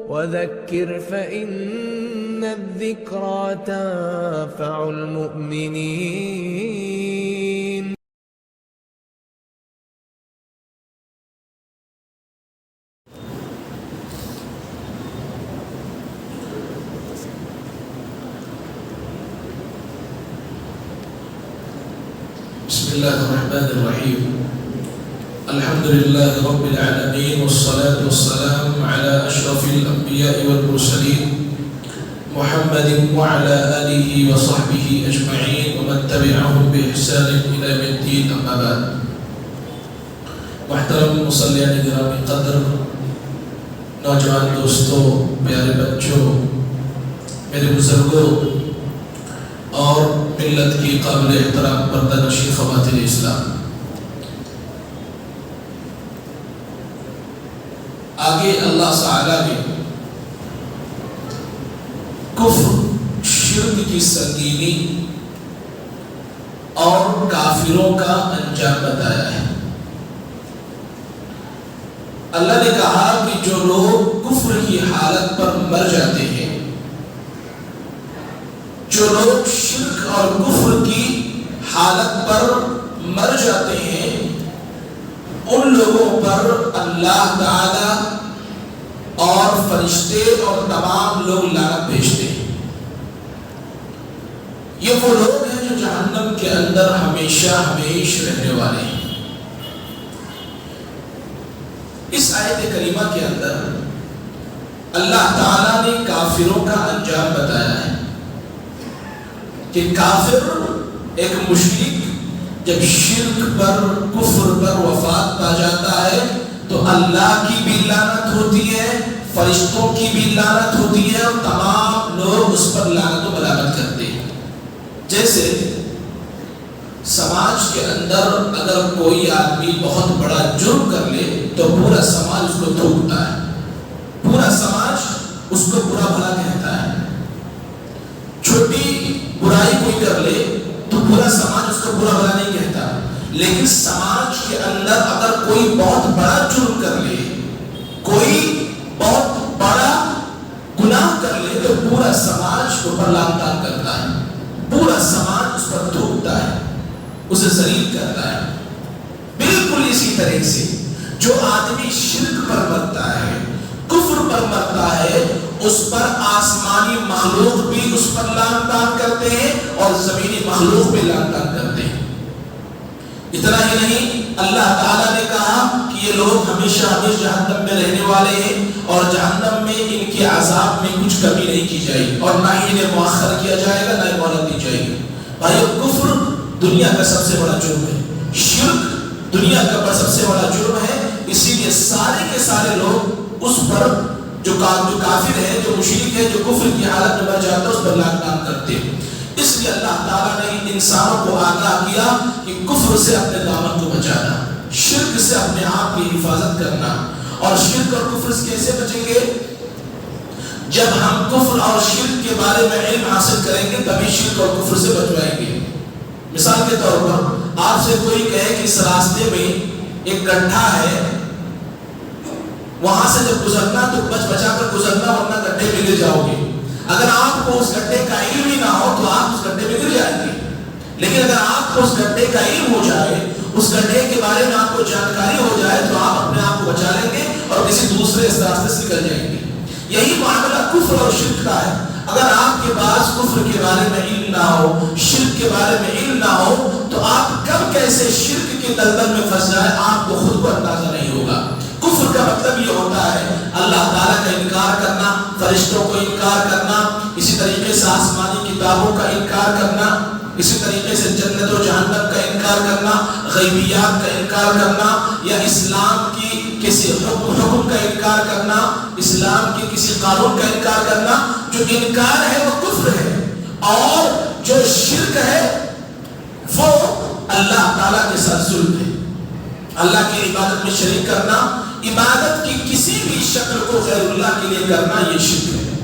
وذكر فإن الذكرى تنفع المؤمنين. بسم الله الرحمن الرحيم. الحمد لله رب العالمين، والصلاة والسلام على أشرف الأنبياء والمرسلين محمد وعلى آله وصحبه أجمعين ومن تبعهم بإحسان إلى يوم الدين. أما بعد، محترم مصلین گرامی قدر، نوجوان دوستوں، پیارے بچوں، میرے بزرگوں اور ملت کی قابل احترام پردہ نشین خواتین اسلام، آگے اللہ تعالیٰ نے کفر، شرک کی سنگینی اور کافروں کا انجام بتایا ہے۔ اللہ نے کہا کہ جو لوگ کفر کی حالت پر مر جاتے ہیں، جو لوگ شرک اور کفر کی حالت پر مر جاتے ہیں، ان لوگوں پر اللہ تعالی اور فرشتے اور تمام لوگ لعنت بھیجتے ہیں۔ یہ وہ لوگ ہیں جو جہنم کے اندر ہمیشہ ہمیش رہنے والے ہیں۔ اس آیت کریمہ کے اندر اللہ تعالیٰ نے کافروں کا انجام بتایا ہے کہ کافر، ایک مشرک جب شرک پر، کفر پر وفات پا جاتا ہے تو اللہ کی بھی لعنت ہوتی ہے، فرشتوں کی بھی لعنت ہوتی ہے، اور تمام لوگ اس پر لعنت و ملامت کرتے ہیں۔ جیسے سماج کے اندر اگر کوئی آدمی بہت بڑا جرم کر لے تو پورا سماج اس کو تھوکتا ہے، پورا سماج اس کو برا بھلا کہتا ہے۔ چھوٹی برائی کوئی کر لے تو پورا سماج اس کو برا بھلا نہیں کہتا، لیکن سماج کے اندر اگر کوئی بہت بڑا جرم کر لے، کوئی بہت بڑا گناہ کر لے تو پورا سماج اس پر لعن طعن کرتا ہے، پورا سماج اس پر تھوکتا ہے، اسے ذلیل کرتا ہے۔ بالکل اسی طرح سے جو آدمی شرک پر مرتا ہے، کفر پر مرتا ہے، اس پر آسمانی مخلوق بھی اس پر لعن طعن کرتے ہیں اور زمینی مخلوق بھی لعن طعن کرتے ہیں۔ اتنا ہی نہیں، اللہ تعالیٰ نے کہا کہ یہ لوگ ہمیشہ ہمیشہ جہنم میں رہنے والے ہیں، اور جہنم میں ان کے عذاب میں کچھ کمی نہیں کی جائے گی، اور نہ ہی انہیں مؤخر کیا جائے گا، نہ ہی مہلت دی جائے گی۔ بھائیو، کفر دنیا کا سب سے بڑا جرم ہے، شرک دنیا کا سب سے بڑا جرم ہے، اسی لیے سارے کے سارے لوگ اس پر، جو کافر ہے، جو مشرک ہے، جو کفر کی حالت میں مر جاتا ہے، اس پر لعن طعن کرتے ہیں۔ اس لیے اللہ تعالیٰ نے انسانوں کو آگاہ کیا کہ کفر سے اپنے دامن کو بچانا، شرک سے اپنے آپ کی حفاظت کرنا۔ اور شرک اور کفر سے کیسے بچیں گے؟ جب ہم کفر اور شرک کے بارے میں علم حاصل کریں گے تبھی شرک اور کفر سے بچ پائیں گے۔ مثال کے طور پر آپ سے کوئی کہے کہ اس راستے میں ایک گڈھا ہے، وہاں سے جب گزرنا تو بچ بچا کر گزرنا، ورنہ گڈھے میں گر جاؤ گے۔ اگر آپ کو اس گڈھے کا علم ہی نہ ہو تو آپ اس گڈھے میں گر جائیں گے، لیکن اگر آپ کو اس گڈھے کا علم ہو جائے، اس گڈھے کے بارے میں آپ کو جانکاری ہو جائے تو آپ اپنے آپ کو بچا لیں گے اور کسی دوسرے اس راستے سے نکل جائیں گے۔ یہی معاملہ کفر اور شرک کا ہے۔ اگر آپ کے پاس کفر کے بارے میں علم نہ ہو، شرک کے بارے میں علم نہ ہو، تو آپ کب کیسے شرک کے دلدل میں پھنس جائے آپ کو خود کو اندازہ نہیں ہوگا۔ کفر کا مطلب یہ ہوتا ہے اللہ تعالیٰ کا انکار کرنا، فرشتوں کو انکار کرنا، اسی طریقے سے آسمانی کتابوں کا انکار کرنا، اسی طریقے سے جنت و جہنم کا انکار کرنا، غیبیات کا انکار کرنا، یا اسلام کی کسی حکم کا انکار کرنا، اسلام کے کسی قانون کا انکار کرنا۔ جو انکار ہے وہ کفر ہے، اور جو شرک ہے وہ اللہ تعالیٰ کے ساتھ ظلم ہے۔ اللہ کی عبادت میں شریک کرنا، عبادت کی کسی بھی شکل کو غیر اللہ کے لیے کرنا، یہ شرک ہے۔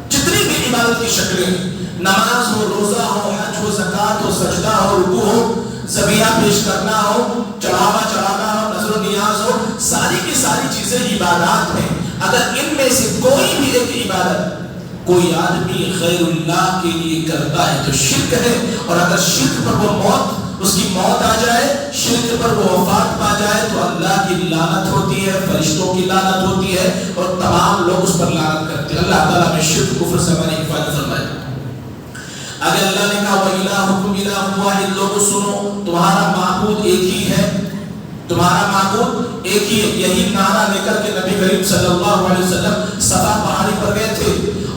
جتنی بھی عبادت کی شکلیں، نماز ہو، روزہ ہو، حج ہو، زکوٰۃ ہو، سجدہ ہو، رکوع ہو، ذبیحہ پیش کرنا ہو، چڑھاوا چڑھانا ہو، نذر و نیاز ہو، ساری کی ساری چیزیں عبادات ہیں۔ اگر ان میں سے کوئی بھی ایک عبادت کوئی آدمی غیر اللہ کے لیے کرتا ہے تو شرک ہے، اور اگر شرک پر وہ موت اس کی موت آ جائے، شرک پر وہ وفات پا جائے تو اللہ کی لعنت ہوتی ہے، فرشتوں کی لعنت ہوتی ہے، اور تمام لوگ اس پر لعنت کرتے ہیں۔ اللہ تعالیٰ میں شرک کفر سے ہماری حفاظت فرمائے۔ اگر اللہ نے کہا وَإِلَٰهُكُمْ إِلَٰهٌ وَاحِدٌ، لوگوں سنو تمہارا معبود ایک ہی ہے، تمہارا معبود ایک ہی ہے۔ یہی نعرہ لے کر کے نبی کریم صلی اللہ علیہ وسلم صفا پہاڑی پر گئے تھے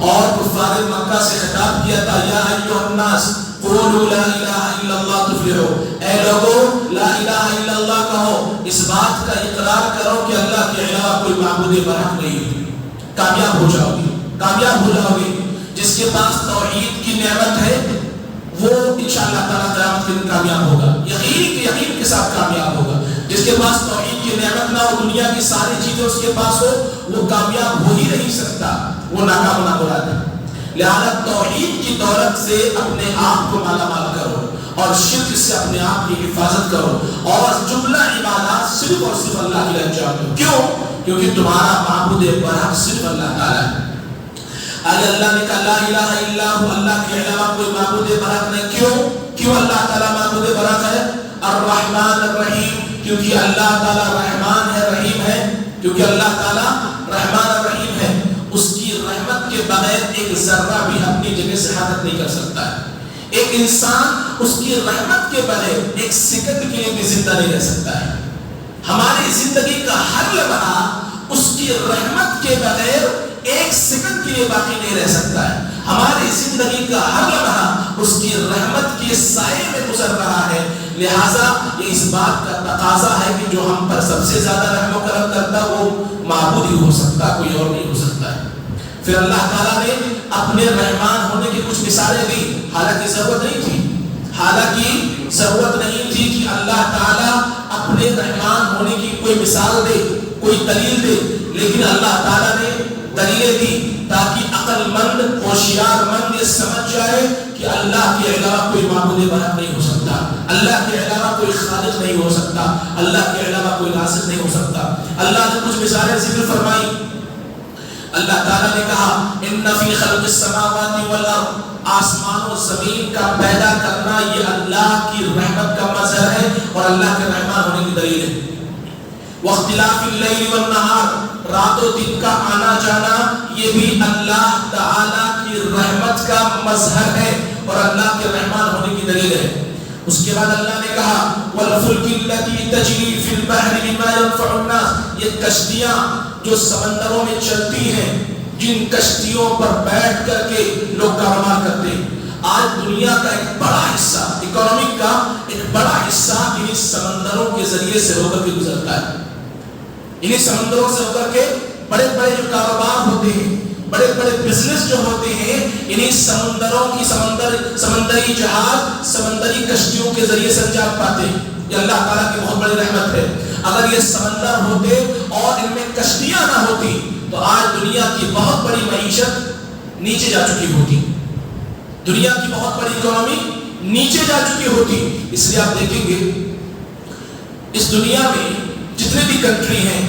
اور کفار مکہ سے خطاب کیا تھا، یا ایھا الناس قولوا لا الہ الا اللہ تفلحوا، اے لوگو لا الہ الا اللہ کہو، اس بات کا اقرار کرو کہ اللہ کے علاوہ کوئی معبود برحق نہیں، کامیاب ہو جاؤ گے، کامیاب ہو جاؤ گے۔ جس کے پاس توحید کی نعمت ہے وہ انشاءاللہ تعالیٰ قیامت کے دن کامیاب ہوگا، یقین کے ساتھ کامیاب ہوگا۔ جس کے پاس توحید کی نعمت نہ ہو، دنیا کی ساری چیزیں اس کے پاس ہو، وہ کامیاب ہو ہی نہیں سکتا، وہ ناکام نہ ہو رہا ہے۔ لہذا توحید کی دولت سے اپنے آپ کو مالا مال کرو اور شرک سے اپنے آپ کی حفاظت کرو، اور جملہ عبادات صرف اور صرف اللہ کے لیے انجام دو۔ کیوں؟ کیونکہ تمہارا معبود برحق صرف اللہ تعالیٰ ہے۔ اگر اللہ نے کہا لا الہ الا ہوا، اللہ کے علاوہ کوئی معبود برحق نہیں، کیوں اللہ تعالیٰ معبود برحق ہے؟ الرحمن الرحیم، کیونکہ اللہ تعالیٰ رحمان ہے، رحیم ہے، کیونکہ اللہ تعالیٰ رحمان الرحیم ہے۔ اس کی رحمت کے بغیر ایک ذرہ بھی اپنی جگہ سے حرکت نہیں کر سکتا ہے۔ ایک انسان اس کی رحمت کے بغیر ایک سیکنڈ کے لیے بھی زندہ نہیں رہ سکتا ہے۔ ہماری زندگی کا ہر لمحہ اس کی رحمت کے بغیر ایک سیکنڈ کے لیے باقی نہیں رہ سکتا ہے۔ ہماری زندگی کا ہر لمحہ اس کی رحمت کے سائے میں گزر رہا ہے۔ لہٰذا یہ اس بات کا تقاضا ہے کہ جو ہم پر سب سے زیادہ رحم و کرم کرتا وہ معبود ہی ہو سکتا، کوئی اور نہیں ہو سکتا ہے۔ پھر اللہ تعالیٰ نے اپنے رحمان ہونے کی کچھ مثالیں دی، حالانکہ ضرورت نہیں تھی کہ اللہ تعالیٰ اپنے رحمان ہونے کی کوئی مثال دے، کوئی دلیل دے، لیکن اللہ تعالیٰ نے دلیلیں دی تاکہ عقل مند، ہوشیار مند یہ سمجھ جائے کہ اللہ کے علاوہ کوئی معبود برحق نہیں ہو سکتا، اللہ کے علاوہ کوئی خالق نہیں ہو سکتا، اللہ کے علاوہ کوئی رازق نہیں ہو سکتا۔ اللہ نے کچھ مثالیں ذکر فرمائی۔ اللہ تعالیٰ نے کہا ان فی خلق السماوات والارض، آسمان و زمین کا پیدا کرنا یہ اللہ کی رحمت کا مظہر ہے اور اللہ کے رحمان ہونے کی دلیل ہے۔ واختلاف اللیل والنہار، رات و دن کا آنا جانا یہ بھی اللہ تعالیٰ کی رحمت کا مظہر ہے اور اللہ کے رحمان ہونے کی دلیل ہے۔ اس کے بعد اللہ نے کہا والفلک التي تجری فی البحر بما ينفع الناس، یہ کشتیاں جو سمندروں میں چلتی ہیں، جن کشتیوں پر بیٹھ کر کے لوگ کاروبار کرتے ہیں۔ آج دنیا کا ایک بڑا حصہ، اکانومی کا ایک بڑا حصہ انہی سمندروں کے ذریعے سے ہو کر کے گزرتا ہے۔ انہی سمندروں سے ہو کر کے بڑے بڑے جو کاروبار ہوتے ہیں، بڑے بڑے بزنس جو ہوتے ہیں، انہی سمندروں کی سمندری جہاز، سمندری کشتیوں کے ذریعے سے انجام پاتے ہیں۔ یہ اللہ تعالیٰ کی بہت بڑی رحمت ہے۔ اگر یہ سمندر ہوتے اور ان میں کشتیاں نہ ہوتی تو آج دنیا کی بہت بڑی معیشت نیچے جا چکی ہوتی، دنیا کی بہت بڑی اکانومی نیچے جا چکی ہوتی۔ اس لیے آپ دیکھیں گے اس دنیا میں جتنے بھی کنٹری ہیں،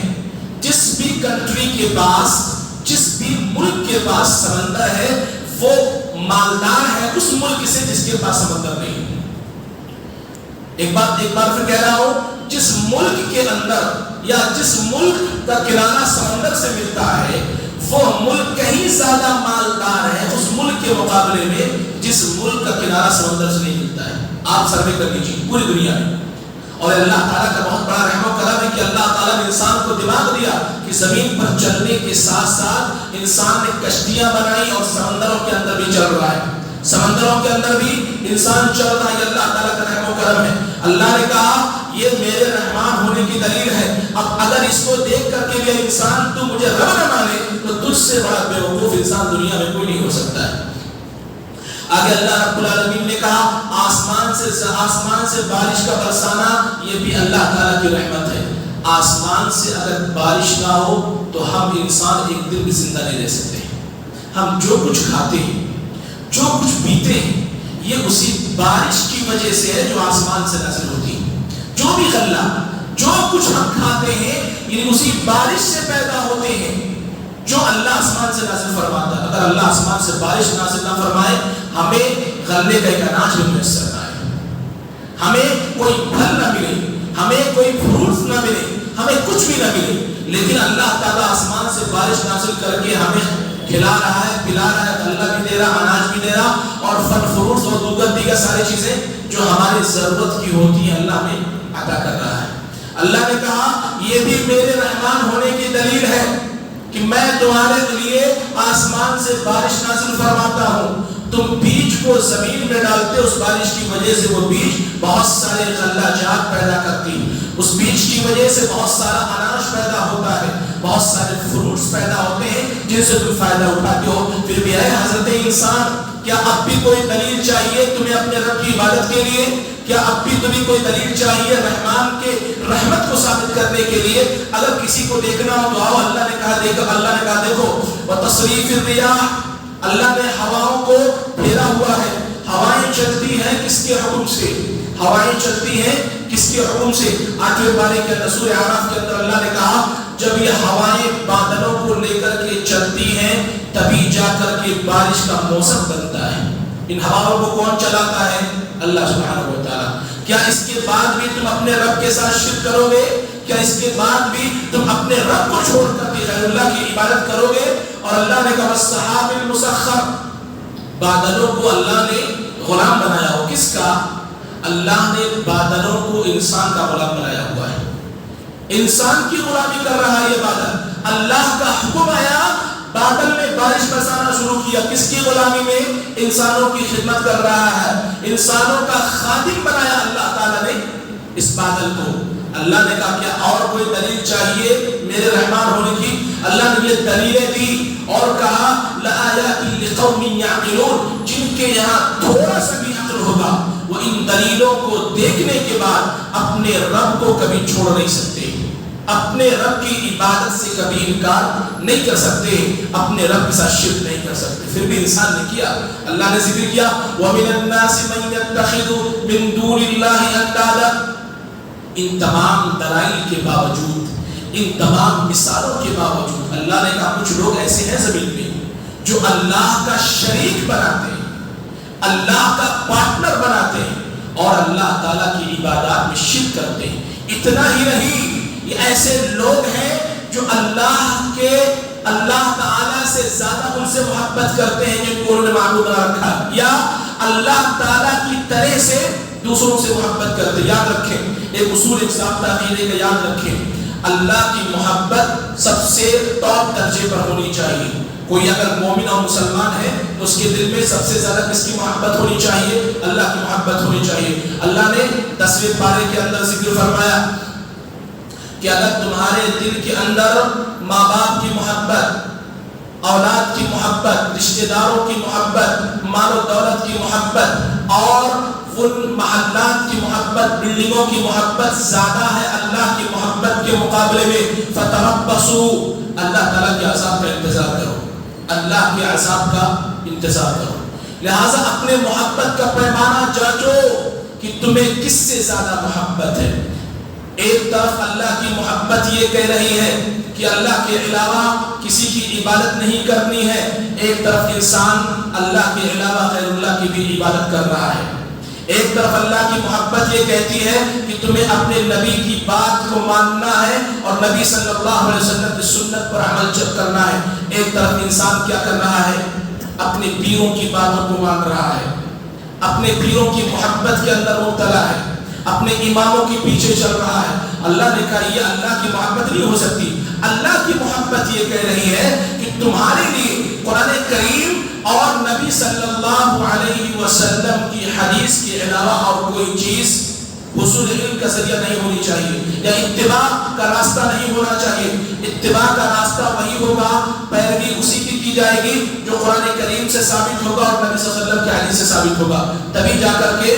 جس بھی کنٹری کے پاس، جس بھی ملک کے پاس سمندر ہے وہ مالدار ہے اس ملک سے جس کے پاس سمندر نہیں۔ ایک بار پھر کہہ رہا ہوں، جس ملک کے اندر یا جس ملک کا کنارہ سمندر سے ملتا ہے وہ ملک کہیں زیادہ مالدار ہے اس ملک کے مقابلے میں جس ملک کا کنارہ سمندر سے نہیں ملتا ہے۔ آپ سروے کر لیجیے پوری دنیا میں۔ اور اللہ تعالیٰ کا بہت بڑا رحم و کرم ہے کہ اللہ تعالیٰ نے انسان کو دماغ دیا کہ زمین پر چلنے کے ساتھ ساتھ انسان نے کشتیاں بنائی اور سمندروں کے اندر بھی چل رہا ہے، سمندروں کے اندر بھی انسان چل رہا ہے۔ یہ اللہ تعالیٰ کا رحم و کرم ہے۔ اللہ نے کہا یہ میرے رحمان ہونے کی دلیل ہے۔ اب اگر اس کو دیکھ کر کے یہ انسان تو مجھے رب نہ مانے تو تجھ سے بڑا بیوقوف انسان دنیا میں کوئی نہیں ہو سکتا ہے۔ آگے اللہ رب العالمین نے کہا آسمان سے بارش کا برسانا یہ بھی اللہ تعالیٰ کی رحمت ہے۔ آسمان سے اگر بارش نہ ہو تو ہم انسان ایک دن بھی زندہ نہیں رہ سکتے۔ ہم جو کچھ کھاتے ہیں، جو کچھ پیتے ہیں، یہ اسی بارش کی وجہ سے ہے جو آسمان سے نازل ہوتی ہے۔ جو بھی غلہ، جو کچھ ہم کھاتے ہیں یہ اسی بارش سے پیدا ہوتے ہیں۔ جو اللہ آسمان سے نازل فرماتا ہے. اگر اللہ آسمان سے بارش نازل نہ فرمائے ہمیں غلے کا ایک اناج بھی میسر نہ آئے, ہمیں کوئی پھل نہ ملے, ہمیں کوئی فروٹس نہ ملے, ہمیں کچھ بھی نہ ملے, لیکن اللہ تعالیٰ آسمان سے بارش نازل کر کے ہمیں کھلا رہا ہے, پلا رہا ہے, غلہ بھی دے رہا, اناج بھی دے رہا, اور پھل فروٹس اور دیگر ساری چیزیں جو ہماری ضرورت کی ہوتی ہیں اللہ ہمیں عطا کر رہا ہے. اللہ نے کہا یہ بھی میرے رحمان ہونے کی دلیل ہے کہ میں تمہارے لیے آسمان سے بارش نازل فرماتا ہوں. تم بیج کو زمین میں ڈالتے, اس بارش کی وجہ سے وہ بیج بہت سارے غلہ جات پیدا کرتی, اس بیج کی وجہ سے بہت سارا اناج پیدا ہوتا ہے, بہت سارے فروٹس پیدا ہوتے ہیں جن سے تم فائدہ اٹھاتے ہو. پھر بھی اے حضرت انسان, کیا اب بھی کوئی دلیل چاہیے تمہیں اپنے رب کی عبادت کے لیے؟ کیا اب بھی تمہیں کوئی دلیل چاہیے رحمان کے رحمت کو ثابت کرنے کے لیے؟ اگر کسی کو دیکھنا ہو تو آؤ. اللہ نے کہا دیکھو وتصریف الرياح, اللہ نے ہواؤں کو پھیرا ہوا ہے. ہوائیں چلتی ہیں کس کے حکم سے؟ ہوائیں چلتی ہیں کس کے حکم سے؟ 8ویں پارے کے اندر سورہ اعراف کے اندر اللہ نے کہا جب یہ ہوائیں بادلوں کو لے کر کے چلتی ہیں تبھی جا کر کے بارش کا موسم بنتا ہے. ان ہواؤں کو کون چلاتا ہے؟ اللہ سبحانہ و تعالیٰ. کیا اس کے بعد بھی تم اپنے رب کے ساتھ شرک کرو گے؟ کیا اس کے بعد بھی تم اپنے رب کو چھوڑ کر کے غیر اللہ کی عبادت کرو گے؟ اور اللہ نے کہا والسحاب المسخر, بادلوں کو اللہ نے غلام بنایا ہو. کس کا؟ اللہ نے بادلوں کو انسان کا غلام بنایا ہوا ہے. انسان کی غلامی کر رہا ہے یہ بادل. اللہ کا حکم آیا, بادل نے بارش برسانا شروع کیا. کس کی غلامی میں؟ انسانوں کی خدمت کر رہا ہے, انسانوں کا خادم بنایا اللہ تعالیٰ نے اس بادل کو. اللہ نے کہا کیا اور کوئی دلیل چاہیے میرے رحمان ہونے کی؟ اللہ نے یہ دلیلیں دی اور کہا لآیات لقوم یعقلون, جن کے یہاں تھوڑا سا بھی عقل ہوگا وہ ان دلیلوں کو دیکھنے کے بعد اپنے رب کو کبھی چھوڑ نہیں سکتے, اپنے رب کی عبادت سے کبھی انکار نہیں کر سکتے, اپنے رب کے ساتھ شرک نہیں کر سکتے. پھر بھی انسان نے کیا. اللہ نے ذکر کیا وَمِنَ النَّاسِ مَن يَتَّخِذُ مِن دُونِ اللَّهِ أَندَادًا. ان تمام دلائل کے باوجود, ان تمام مثالوں کے باوجود اللہ نے کہا کچھ لوگ ایسے ہیں زمین میں جو اللہ کا شریک بناتے ہیں, اللہ کا پارٹنر بناتے ہیں اور اللہ تعالیٰ کی عبادات میں شرک کرتے ہیں. اتنا ہی نہیں, یہ ایسے لوگ ہیں جو اللہ تعالیٰ سے زیادہ ان سے محبت کرتے ہیں جن کو انہوں نے معبود بنا رکھا, یا اللہ تعالیٰ کی طرح سے دوسروں سے محبت کرتے. یاد رکھیں ایک اصول, ایک ضابطہ عقیدے کا یاد رکھیں, اللہ کی محبت سب سے ٹاپ درجے پر ہونی چاہیے. کوئی اگر مومن اور مسلمان ہے تو اس کے دل میں سب سے زیادہ کس کی محبت ہونی چاہیے؟ اللہ کی محبت ہونی چاہیے. اللہ نے 10ویں پارے کے اندر ذکر فرمایا کہ اگر تمہارے دل کے اندر ماں باپ کی محبت, اولاد کی محبت, رشتہ داروں کی محبت, مال و دولت کی محبت اور ان محلات کی محبت, بلڈنگوں کی محبت زیادہ ہے اللہ کی محبت کے مقابلے میں, فتربصوا, اللہ تعالیٰ کے عذاب کا انتظار کرو, اللہ کے عذاب کا انتظار کرو. لہٰذا اپنے محبت کا پیمانہ جانچو کہ تمہیں کس سے زیادہ محبت ہے. ایک طرف اللہ کی محبت یہ کہہ رہی ہے کہ اللہ کے علاوہ کسی کی عبادت نہیں کرنی ہے, ایک طرف انسان اللہ کے علاوہ غیر اللہ کی بھی عبادت کر رہا ہے. ایک طرف اللہ کی محبت یہ کہتی ہے کہ تمہیں اپنے نبی کی بات کو ماننا ہے اور نبی صلی اللہ علیہ وسلم کی سنت پر عمل کرنا ہے. ایک طرف انسان کیا کر رہا ہے؟ اپنے پیروں کی باتوں کو مان رہا ہے, اپنے پیروں کی محبت کے اندر مبتلا ہے, اپنے اماموں کے پیچھے چل رہا ہے. اللہ نے کہا یہ اللہ کی محبت نہیں ہو سکتی. اللہ کی محبت یہ کہہ رہی ہے کہ تمہارے لیے قرآن کریم اور نبی صلی اللہ علیہ وسلم کی حدیث کے علاوہ اور کوئی چیز حصول علم کا ذریعہ نہیں ہونی چاہیے, یا اتباع کا راستہ نہیں ہونا چاہیے. اتباع کا راستہ وہی ہوگا, پیروی اسی کی جائے گی جو قرآن کریم سے ثابت ہوگا اور نبی صلی اللہ علیہ وسلم کی حدیث سے ثابت ہوگا. تبھی جا کر کے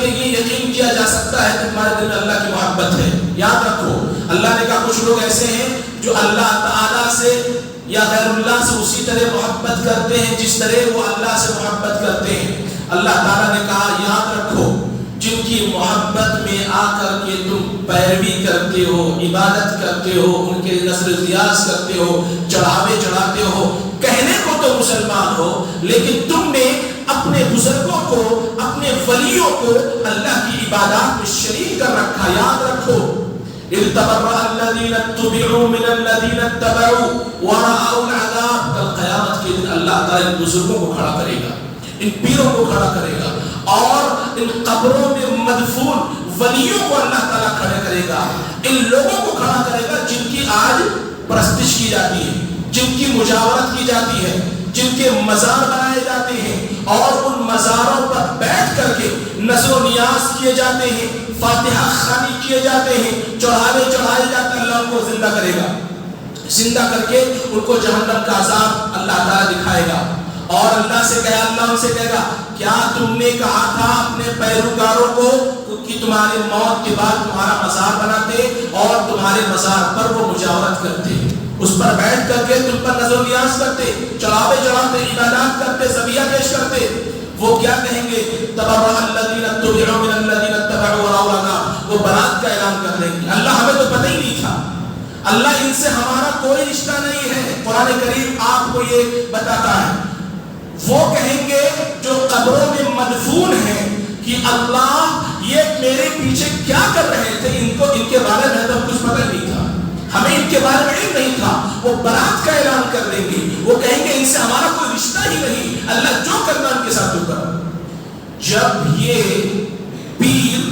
یہ یقین کیا جا سکتا ہے کہ تمہارے دل میں اللہ کی محبت ہے. یاد رکھو اللہ نے کہا کچھ لوگ ایسے ہیں جو اللہ تعالیٰ سے یا غیر اللہ سے اسی طرح محبت کرتے ہیں جس طرح وہ اللہ سے محبت کرتے ہیں. اللہ تعالیٰ نے کہا یاد رکھو جن کی محبت میں آ کر کے تم پیروی کرتے ہو، عبادت کرتے ہو، ان کے نظر ریاض کرتے ہو، چڑھاوے چڑھاتے ہو، کہنے کو تو مسلمان ہو لیکن تم نے اپنے بزرگوں کو، اپنے ولیوں کو اللہ کی عبادات میں شریک کر رکھا. یاد رکھو اِذْ تَبَرَّأَ الَّذِينَ اتُّبِعُوا مِنَ الَّذِينَ اتَّبَعُوا وَرَأَوُا الْعَذَابَ. کل قیامت کے دن اللہ تعالیٰ ان بزرگوں کو کھڑا کرے گا، ان پیروں کو کھڑا کرے گا، اور ان قبروں میں مدفون ولیوں کو اللہ تعالیٰ کھڑے کرے گا. ان لوگوں کو کھڑا کرے گا جن کی آج پرستش کی جاتی ہے، جن کی مجاورت کی جاتی ہے، جن کے مزار بنائے جاتے ہیں اور ان مزاروں پر بیٹھ کر کے نذر و نیاز کیے جاتے ہیں، فاتحہ خوانی کیے جاتے ہیں، چڑھاوے چڑھائے جاتے ہیں. اللہ ان کو زندہ کرے گا، زندہ کر کے ان کو جہنم کا عذاب اللہ تعالیٰ دکھائے گا. اور اللہ سے کہا، اللہ ان سے کہے گا کیا تم نے کہا تھا اپنے پیروکاروں کو کہ تمہارے موت کے بعد تمہارا مزار بناتے اور تمہارے مزار پر وہ مجاورت کرتے، اس پر بیٹھ کر کے تم پر نظر و نیاز کرتے، چڑھاوے چڑھاتے، عبادات کرتے، ذبیحہ پیش کرتے. وہ کیا کہیں گے؟ تبرأ الذین اتبعوا من الذین اتبعوا ورأوا العذاب. وہ برات کا اعلان کر دیں گے. اللہ ہمیں تو پتہ ہی نہیں تھا، اللہ ان سے ہمارا کوئی رشتہ نہیں ہے. قرآن کریم آپ کو یہ بتاتا ہے. وہ کہیں گے جو قبروں میں مدفون ہیں کہ اللہ یہ میرے پیچھے کیا کر رہے تھے، ان کے بارے میں تو کچھ پتہ نہیں تھا، ہمیں ان کے بارے میں علم نہیں تھا. وہ برات کا اعلان کر دیں گے. وہ کہیں گے ان سے ہمارا کوئی رشتہ ہی نہیں، اللہ جو کرنا ان کے ساتھ کر. جب یہ پیر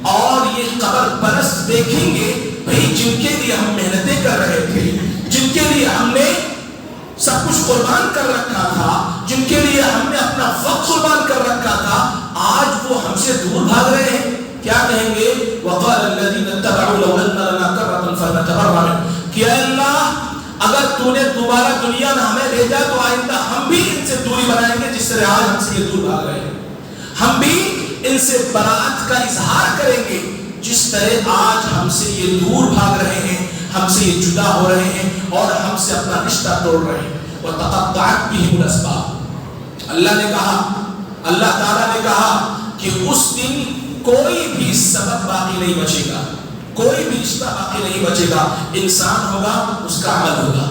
اور یہ قبر پرست دیکھیں گے بھئی جن کے لیے ہم محنتیں کر رہے تھے، جن کے لیے ہم نے سب کچھ قربان کر رکھا تھا، جن کے لیے ہم نے اپنا وقت قربان کر رکھا تھا، آج وہ ہم سے دور بھاگ رہے ہیں. کیا کہیں گے؟ وَقَالَ الَّذِينَ اتَّبَعُوا لَوْ أَنَّ لَنَا كَرَّةً فَنَتَبَرَّأَ مِنْهُمْ. کہ اے اللہ اگر تو نے دوبارہ دنیا میں ہمیں بھیجا تو آئندہ ہم بھی ان سے دوری بنائیں گے جس طرح آج ہم سے یہ دور بھاگ رہے ہیں. ہم بھی ان سے برات کا اظہار کریں گے جس طرح آج ہم سے یہ دور بھاگ رہے ہیں، ہم سے یہ جدا ہو رہے ہیں اور ہم سے اپنا رشتہ توڑ رہے ہیں. وَتَقَطَّعَتْ بِهِمُ الْأَسْبَابُ. اللہ نے کہا، اللہ تعالیٰ نے کہا کہ اس دن کوئی بھی سبب باقی نہیں بچے گا، کوئی بھی رشتہ باقی نہیں بچے گا. انسان ہوگا اس کا عمل ہوگا،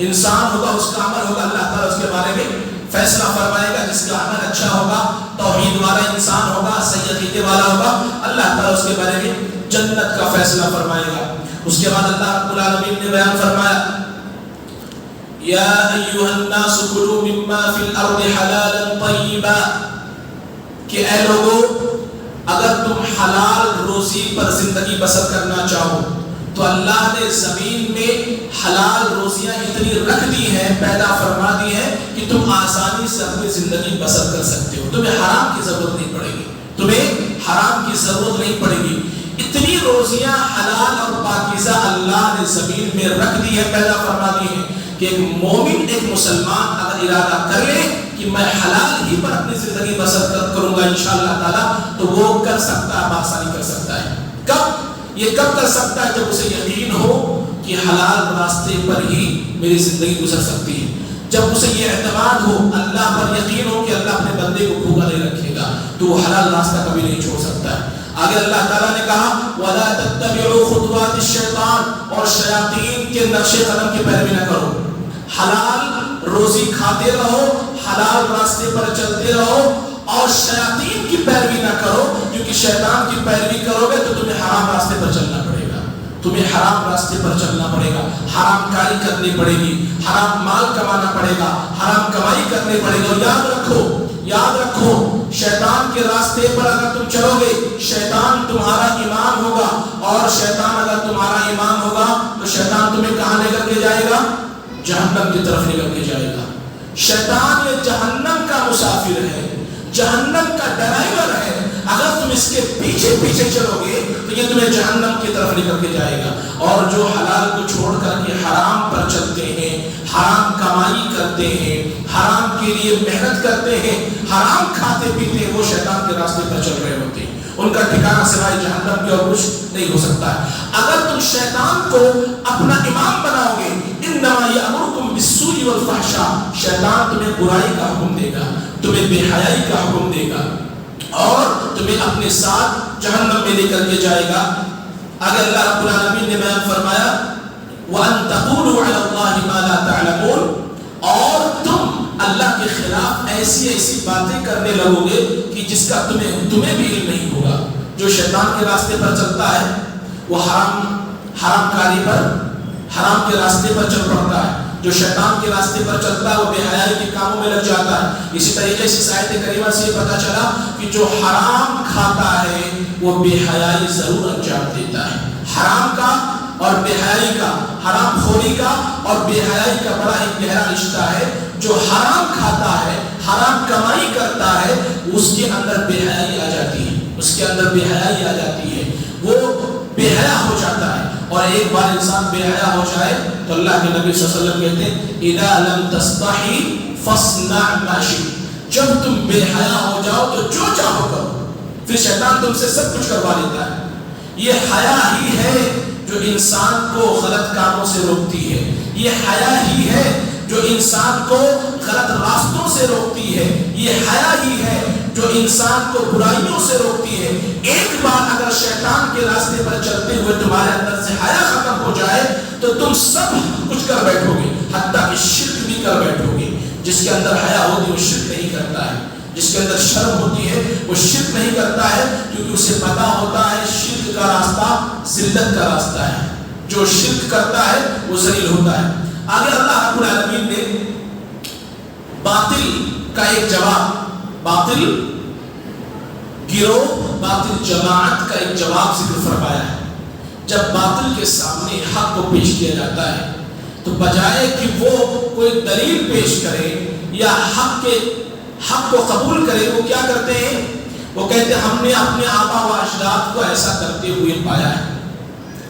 انسان ہوگا اس کا عمل ہوگا. اللہ تعالیٰ اس کے بارے میں فیصلہ فرمائے گا. جس کا عمل اچھا ہوگا، توحید والا انسان ہوگا، صحیح عقیدے والا ہوگا، اللہ تعالیٰ اس کے بارے میں جنت کا فیصلہ فرمائے گا. اس کے بعد اللہ رب العالمین نے بیان فرمایا یا ایھا الناس کلوا مما فی الارض حلالا طیبا. کہ اے لوگو اگر تم حلال روزی پر زندگی بسر کرنا چاہو تو اللہ نے زمین میں حلال روزیاں اتنی رکھ دی ہیں، پیدا فرما دی ہیں کہ تم آسانی سے اپنی زندگی بسر کر سکتے ہو. تمہیں حرام کی ضرورت نہیں پڑے گی، تمہیں حرام کی ضرورت نہیں پڑے گی. اتنی روزیاں حلال اور پاکیزہ اللہ نے زمین میں رکھ دی ہے، پیدا فرما دی ہے کہ ایک مومن، ایک مسلمان اگر ارادہ کر لے کہ میں حلال ہی پر اپنی زندگی بسر کروں گا انشاءاللہ تعالیٰ، تو وہ کر سکتا ہے، بآسانی کر سکتا ہے. کب؟ یہ کب کر سکتا ہے؟ جب اسے یقین ہو کہ حلال راستے پر ہی میری زندگی گزر سکتی ہے. جب اسے یہ اعتماد ہو، اللہ پر یقین ہو کہ اللہ اپنے بندے کو بھوکا نہیں رکھے گا، تو وہ حلال راستہ کبھی نہیں چھوڑ سکتا ہے. آگے اللہ تعالیٰ نے کہا وَلَا تَتَّبِعُوا خُطُوَاتِ الشَّيْطَانِ. اور شیاطین کے نقش قدم کی پیروی نہ کرو. حلال روزی کھاتے رہو، حلال راستے پر چلتے رہو اور شیاطین کی پیروی نہ کرو، کیونکہ شیطان کی پیروی کرو گے تو تمہیں حرام راستے پر چلنا پڑے گا، تمہیں حرام راستے پر چلنا پڑے گا، حرام کاری کرنی پڑے گی، حرام مال کمانا پڑے گا، حرام کمائی کرنی پڑے گا. اور یاد رکھو، یاد رکھو شیطان کے راستے پر اگر تم چلو گے شیطان تمہارا امام ہوگا، اور شیطان اگر تمہارا امام ہوگا تو شیطان تمہیں کہاں لے کر کے جائے گا؟ جہنم کی طرف لے کر کے جائے گا. شیطان یہ جہنم کا مسافر ہے، جہنم کا ڈرائیور ہے. اگر تم اس کے پیچھے پیچھے چلو گے تو یہ تمہیں جہنم کی طرف لے کر کے جائے گا. اور جو حلال کو چھوڑ کر کے حرام پر چلتے ہیں، حرام کمائی کرتے ہیں، حرام کے لیے محنت کرتے ہیں، حرام کھاتے پیتے ہیں، وہ شیطان کے راستے پر چل رہے ہوتے ہیں. ان کا ٹھکانہ سوائے جہنم کے اور کچھ نہیں ہو سکتا ہے. اگر تم شیطان کو اپنا امام بناؤ گے، انما یامرکم بالسوء والفحشاء، شیطان تمہیں برائی کا حکم دے گا، تمہیں بے حیائی کا حکم دے گا اور تمہیں اپنے ساتھ جہنم میں لے کر کے جائے گا۔ اگر اللہ رب العالمین نے بیان فرمایا وَأَن تَقُولُوا عَلَى اللَّهِ مَا لَا تَعْلَمُونَ، اور تم اللہ کے خلاف ایسی ایسی باتیں کرنے لگو گے کہ جس کا تمہیں بھی علم نہیں ہوگا۔ جو شیطان کے راستے پر چلتا ہے وہ حرام کاری پر، حرام کے راستے پر چل پڑتا ہے۔ جو شیطان کے راستے پر چلتا ہے وہ بے حیائی کے کاموں میں لگ جاتا ہے۔ اسی طریقے سے اس آیت کریمہ سے یہ پتہ چلا کہ جو حرام کھاتا ہے وہ بے حیائی ضرور انجام دیتا ہے۔ حرام کا اور بے حیائی کا، حرام خوری کا اور بے حیائی کا بڑا ایک گہرا رشتہ ہے۔ جو حرام کھاتا ہے، حرام کمائی کرتا ہے، اس کے اندر بے حیائی آ جاتی ہے، اس کے اندر بے حیائی آ جاتی ہے، وہ بے حیا ہو جاتا ہے۔ اور ایک بار انسان بے حیا ہو جائے تو اللہ کے نبی صلی اللہ علیہ وسلم کہتے ہیں اذا لم تستحی فاصنع ما شئت، جب تم بے حیا ہو جاؤ تو جو چاہو کرو۔ پھر شیطان تم سے سب کچھ کروا لیتا ہے۔ یہ حیا ہی ہے جو انسان کو غلط کاموں سے روکتی ہے، یہ حیا ہی ہے جو انسان کو غلط راستوں سے روکتی ہے، یہ حیا ہی ہے جو انسان کو برائیوں سے روکتی ہے۔ ایک بار اگر شیطان کے راستے پر چلتے ہوئے تمہارے اندر سے حیا ختم ہو جائے تو تم سب کچھ کر بیٹھو گے، حتیٰ کہ شرک بھی کر بیٹھو گے۔ جس کے اندر حیا ہوتی ہے وہ شرک نہیں کرتا ہے، جس کے اندر شرم ہوتی ہے وہ شرک نہیں کرتا ہے، کیونکہ اسے پتا ہوتا ہے شرک کا راستہ ذلت کا راستہ ہے۔ جو شرک کرتا ہے وہ ذلیل ہوتا ہے۔ آگے اللہ رب العالمین نے باطل کا ایک جواب، باطل گروہ، باطل جماعت کا ایک جواب ذکر فرمایا ہے۔ جب باطل کے سامنے حق کو پیش کیا جاتا ہے تو بجائے کہ وہ کوئی دلیل پیش کرے یا حق کو قبول کرے، وہ کیا کرتے ہیں؟ وہ کہتے ہیں ہم نے اپنے آبا و اجداد کو ایسا کرتے ہوئے پایا ہے۔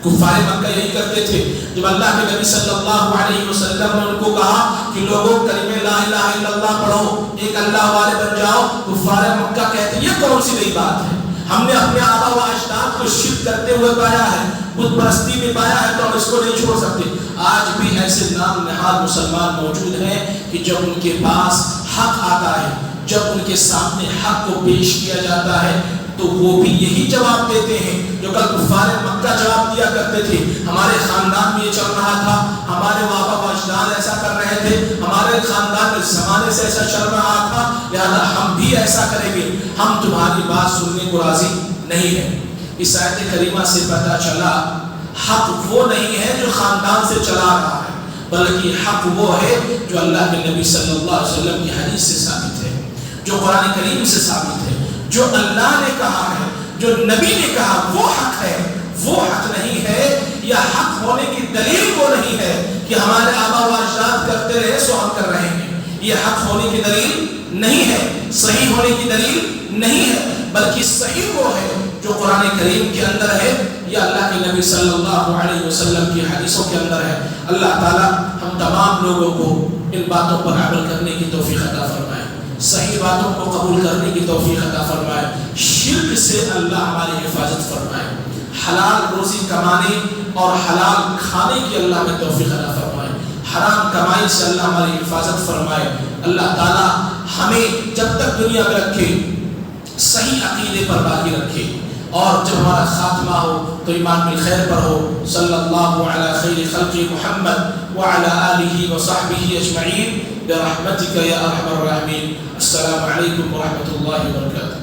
کفار مکہ یہی کرتے تھے۔ جب اللہ کے نبی صلی اللہ علیہ وسلم نے ان کو کہا کہ لوگوں کلمہ لا الہ الا اللہ پڑھو، ایک اللہ والے بن جاؤ، کفار مکہ کہتے ہیں یہ کون سی نئی بات ہے؟ ہم نے اپنے آبا و اجداد کو شرک کرتے ہوئے پایا ہے، بت پرستی میں پایا ہے، تو ہم اس کو نہیں چھوڑ سکتے۔ آج بھی ایسے نام نہاد مسلمان موجود ہیں کہ جب ان کے پاس حق آتا ہے، جب ان کے سامنے حق کو پیش کیا جاتا ہے تو وہ بھی یہی جواب دیتے ہیں جو کل کفار مکہ جواب دیا کرتے تھے۔ ہمارے خاندان میں یہ چل رہا تھا، ہمارے آبا و اجداد ایسا کر رہے تھے، ہمارے خاندان میں زمانے سے ایسا چل رہا تھا، لہذا ہم بھی ایسا کریں گے، ہم تمہاری بات سننے کو راضی نہیں ہیں۔ اس آیت کریمہ سے پتہ چلا حق وہ نہیں ہے جو خاندان سے چلا رہا ہے، بلکہ حق وہ ہے جو اللہ کے نبی صلی اللہ علیہ وسلم کی حدیث سے ثابت ہے، جو قرآن کریم سے ثابت ہے، جو اللہ نے کہا ہے، جو نبی نے کہا وہ حق ہے۔ وہ حق نہیں ہے یا حق ہونے کی دلیل وہ نہیں ہے کہ ہمارے آبا و اجداد کرتے رہے سو ہم کر رہے ہیں، یہ حق ہونے کی دلیل نہیں ہے، صحیح ہونے کی دلیل نہیں ہے، بلکہ صحیح وہ ہے جو قرآن کریم کے اندر ہے یا اللہ کے نبی صلی اللہ علیہ وسلم کی حدیثوں کے اندر ہے۔ اللہ تعالی ہم تمام لوگوں کو ان باتوں پر عمل کرنے کی توفیق عطا فرمائے، صحیح باتوں کو قبول کرنے کی توفیق عطا فرمائے، شرک سے اللہ ہماری حفاظت فرمائے، حلال روزی کمانے اور حلال کھانے کی اللہ میں توفیق عطا فرمائے، حرام کمائی سے اللہ ہماری حفاظت فرمائے۔ اللہ تعالی ہمیں جب تک دنیا میں رکھے صحیح عقیدے پر باقی رکھے، اور جب ہمارا خاتمہ ہو تو ایمان بالخیر پر ہو۔ صلی اللہ علی خیر خلق محمد وعلی آلہ وصحبہ اجمعین برحمتک یا ارحم الراحمین۔ السلام علیکم ورحمۃ اللہ وبرکاتہ۔